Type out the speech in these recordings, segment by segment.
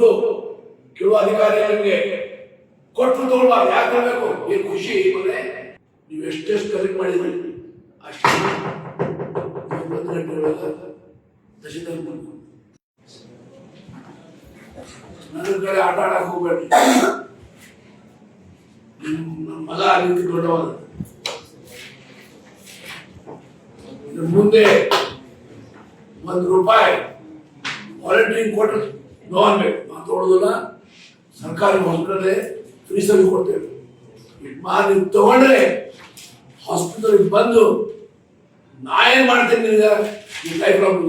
ದುಡ್ಡು ಕೆಲವು ಅಧಿಕಾರಿ ನಿಮಗೆ ಕೊಟ್ಟು ತಗೊಳ್ಬಾರ್ದು. ಯಾಕೆ ತಗೊಳ್ಬೇಕು? ಏನು ಖುಷಿ ಬಂದ್ರೆ ನೀವು ಎಷ್ಟೆಷ್ಟು ಕಲೆಕ್ಟ್ ಮಾಡಿದ್ರಿ ಅಷ್ಟು 1 ಗಂಟೆ ಒಳಗೆ ತಹಶೀಲ್ದಾರ್ ಬಂದು ನನ್ನ ಕಡೆ ಆಟ ಆಡಕ್ಕೆ ಹೋಗ್ಬೇಡಿ. ನಮ್ಮ ಮಗ ಅಲ್ಲಿ ದೊಡ್ಡವಾದ ಮುಂದೆ ₹1 ವಾಲಂಟಿಯರಿಂಗ್ ಕೊಟ್ಟರೆ ನೋ ಅನ್ಬೇಕು. ಮಾತಾಡೋದಿಲ್ಲ. ಸರ್ಕಾರಿ ಹಾಸ್ಪಿಟಲ್ ಫ್ರೀ ಸರ್ವಿಸ್ ಕೊಡ್ತೇವೆ. ನೀವು ತಗೊಂಡ್ರೆ ಹಾಸ್ಪಿಟಲ್ ಬಂದು ನಾ ಏನ್ ಮಾಡ್ತೇನೆ ನಿನಗೆ ಈ ಲೈಫ್ ಲಾಂಗ್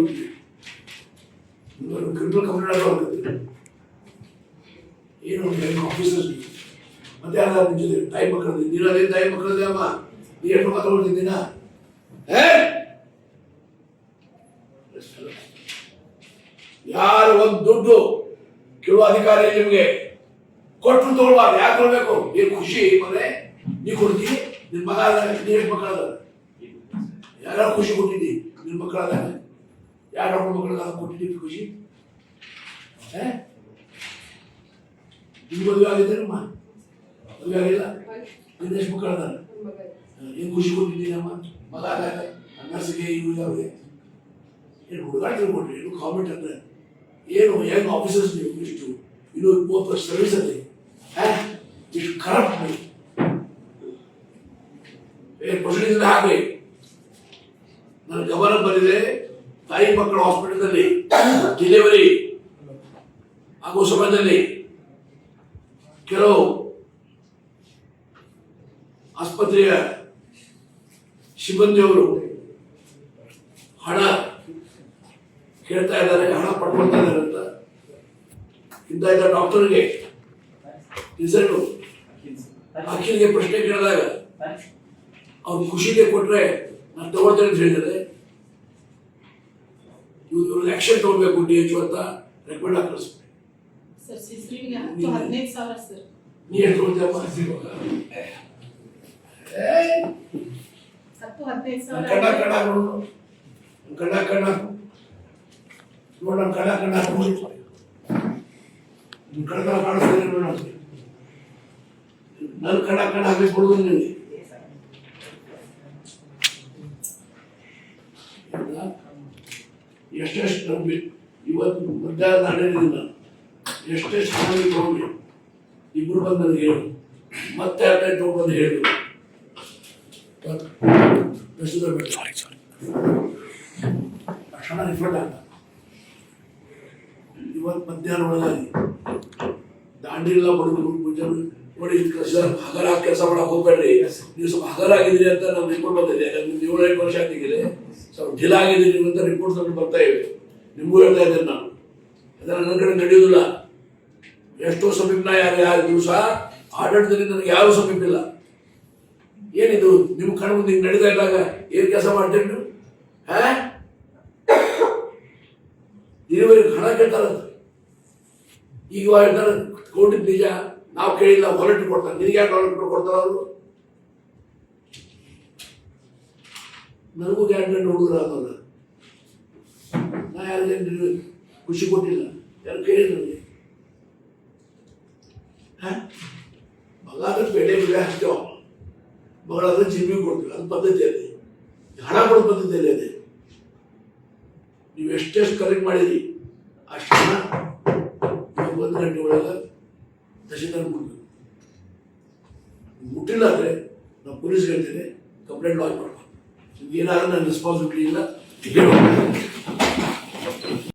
ಕ್ರಿಮಿನಲ್ ಕಂಪ್ಲೇಂಟ್ ಆಗುತ್ತೆ. ಏನು ಆಫೀಸರ್ಸ್ ಮತ್ತೆ ಯಾರು ನಿಂತಿದೆ ಟೈಮ್ ಮಕ್ಕಳದ್ದು ನೀರದೇ ಟೈಮ್ ಮಕ್ಕಳದೇ ಅಮ್ಮ ನೀ ಎಷ್ಟು ಮಾತಾಡ್ತಿದ್ದೀನ ಯಾರು ಒಂದು ದುಡ್ಡು ಕೆಲವು ಅಧಿಕಾರಿ ನಿಮ್ಗೆ ಕೊಟ್ಟು ತಗೊಳ್ಬಾರ್ದು. ಯಾಕೆ ತಗೊಳ್ಬೇಕು? ಏನು ಖುಷಿ ಬಂದ್ರೆ ನೀ ಕೊಡ್ತೀನಿ ನಿನ್ ಮಗ ನೀ ಎಷ್ಟು ಮಕ್ಕಳದ ಯಾರು ಖುಷಿ ಕೊಟ್ಟಿದ್ದಿ ನಿನ್ ಮಕ್ಕಳದ ಯಾರು ಮಕ್ಕಳ ಕೊಟ್ಟಿದ್ದೀವಿ ಖುಷಿ ನಿನ್ ಮದುವೆ ಆಗಿದೆ ನಮ್ಮ ಮದುವೆ ಆಗಿಲ್ಲ ನಿನ್ನ ಎಷ್ಟು ಮಕ್ಕಳದ ಏನು ಖುಷಿ ಕೊಟ್ಟಿದ್ದೀನಿ ನಮ್ಮ ಮಗ ನರ್ಸಿಗೆ ಇವು ಯಾವ್ದೆ ಏನು ಹುಡುಗಾಟ ತಿಳ್ಕೊಟ್ರಿ ಏನು ಕಾಮೆಂಟ್ ಅಂದ್ರೆ ಏನು ಹೆಂಗ್ ಆಫೀಸರ್ಸ್ ನೀವು ಇಷ್ಟು ಇದು 30 ವರ್ಷ ಸರ್ವಿಸ್ ಅಲ್ಲಿ ಇಷ್ಟು ಕರಪ್ಟ್ ಪ್ರೊಸೀಡಿಂಗ್ ಹಾಗೆ ನನ್ನ ಗಮನ ಬಂದಿದೆ. ತಾಯಿ ಮಕ್ಕಳ ಹಾಸ್ಪಿಟಲ್ನಲ್ಲಿ ಡೆಲಿವರಿ ಆಗುವ ಸಮಯದಲ್ಲಿ ಕೆಲವು ಆಸ್ಪತ್ರೆಯ ಸಿಬ್ಬಂದಿಯವರು ಹಣ ಕೇಳ್ತಾ ಇದ್ದಾರೆ, ಹಣ ಪಡ್ಕೊಳ್ತಾ ಇದ್ದಾರೆ ಅಂತ ಇಂಥ ಡಾಕ್ಟರ್ಗೆ ರಿಸಲ್ಟ್ ಅಖಿಲ್ಗೆ ಪ್ರಶ್ನೆ ಕೇಳಿದಾಗ ಅವ್ರು ಖುಷಿಗೆ ಕೊಟ್ರೆ ನಾನು ತಗೊಳ್ತೇನೆ ಅಂತ ಹೇಳಿದರೆ ಇವ್ರು ಆಕ್ಷನ್ ತಗೊಳ್ಬೇಕು DHO ಅಂತ ರೆಕಮೆಂಡ್ ಹಾಕಿಸ್ಬೇಕು. ನೀ ಎಷ್ಟು ತಗೊಳ್ತೀಯಪ್ಪ? ಕಣ್ಣ ನೋಡ ಕಣ್ಣ ಕಾಣಿಸ್ತಾರೆ ನೋಡ ನನ್ನ ಕಣ್ಣ ಹಾಕಿ ಕೊಡುದು ನಿಮಗೆ ಎಷ್ಟೆಷ್ಟು ನಂಬಿ ಇವತ್ತು ಮಧ್ಯಾಹ್ನ ನಡೆಯೋದಿಲ್ಲ ಎಷ್ಟೆಷ್ಟು ನಂಬಿ ತಗೊಂಡು ಇಬ್ರು ಬಂದು ನನಗೆ ಹೇಳು ಮತ್ತೆ ಅಟೆಂಡ್ ತಗೊಂಡು ಹೇಳು ತಕ್ಷಣ ರಿಫಂಡ್ ಆಗ್ತ. ಇವತ್ತು ಮಧ್ಯಾಹ್ನ ಒಳಗಾಗಿ ದಾಂಡಿಲ್ಲ ಬಡವರು ನೋಡಿ ಹಗರ ಕೆಲಸ ಮಾಡಕ್ ಹೋಗ್ಬೇಡ್ರಿ. ನೀವು ಸ್ವಲ್ಪ ಹಗರ ಆಗಿದ್ರಿ ಅಂತ ನಮ್ಗೆ ರಿಪೋರ್ಟ್ ಬಂದಿದೆ. 7-8 ವರ್ಷ ಆಗಿದ್ರೆ ಸ್ವಲ್ಪ ಢಿಲ ಆಗಿದ್ದೀರಿ ಅಂತ ರಿಪೋರ್ಟ್ ನಮ್ಗೆ ಬರ್ತಾ ಇವೆ. ನಿಮಗೂ ಹೇಳ್ತಾ ಇದ್ದೇನೆ ನಾನು. ಅದನ್ನ ನನ್ನ ಕಡೆ ನಡೆಯೋದಿಲ್ಲ. ಎಷ್ಟೋ ಸಮೀಪನ ಯಾರು ದಿವಸ ಆಡಳಿತದಲ್ಲಿ ನನಗೆ ಯಾರು ಸಮೀಪಿಲ್ಲ. ಏನಿದು ನಿಮ್ಮ ಕಣ್ಣು ಮುಂದೆ ಹಿಂಗೆ ನಡೀತಾ ಇದ್ದಾಗ ಏನ್ ಕೆಲಸ ಮಾಡ್ತೀರಿ ನೀವು? ಇದುವರೆಗೆ ಹಣ ಕೇಳ್ತಾರಂತ ಈಗ ಹೇಳ್ತಾರೆ ಕೋಟಿದ್ ನಿಜ ನಾವು ಕೇಳಿಲ್ಲ ವಾಲಂಟಿಯರ್ ಕೊಡ್ತಾರೆ. ನಿನಗೆ ಯಾಕೆ ವಾಲಂಟಿಯರ್ ಕೊಡ್ತಾರ ಅವರು? ನನಗೂ ಗ್ಯಾರಂಟಿ ಹುಡುಗರ ಅದಲ್ಲ. ನಾ ಯಾರಿಗೆ ಖುಷಿ ಕೊಟ್ಟಿಲ್ಲ, ಯಾರು ಕೇಳಿಲ್ಲ ನನಗೆ. ಮಗಾದ್ರೆ ಬೇಳೆ ಬೇಳೆ ಹಾಕ್ತೇವ, ಮಗಳಾದ್ರೆ ಜಿಮ್ಮಿ ಕೊಡ್ತೀವಿ. ಅದು ಪದ್ಧತಿ ಅದೇ, ಹಣ ಕೊಡೋ ಪದ್ಧತಿ ಅದೇ. ನೀವು ಎಷ್ಟೆಷ್ಟು ಕಲೆಕ್ಟ್ ಮಾಡಿದ್ರಿ ಅಷ್ಟು ಹಣ 1 ಗಂಟೆ ಒಳಗೆ ತಹಶೀಲ್ದಾರ್ ಮುಟ್ಟಿಲ್ಲ ಅಂದರೆ ನಾವು ಪೊಲೀಸ್ಗೆ ಹೇಳ್ತೇನೆ, ಕಂಪ್ಲೇಂಟ್ ಲಾಂಚ್ ಮಾಡ್ಬೋದು. ಏನಾದ್ರೂ ನನ್ನ ರೆಸ್ಪಾನ್ಸಿಬಿಲಿಟಿ ಇಲ್ಲ.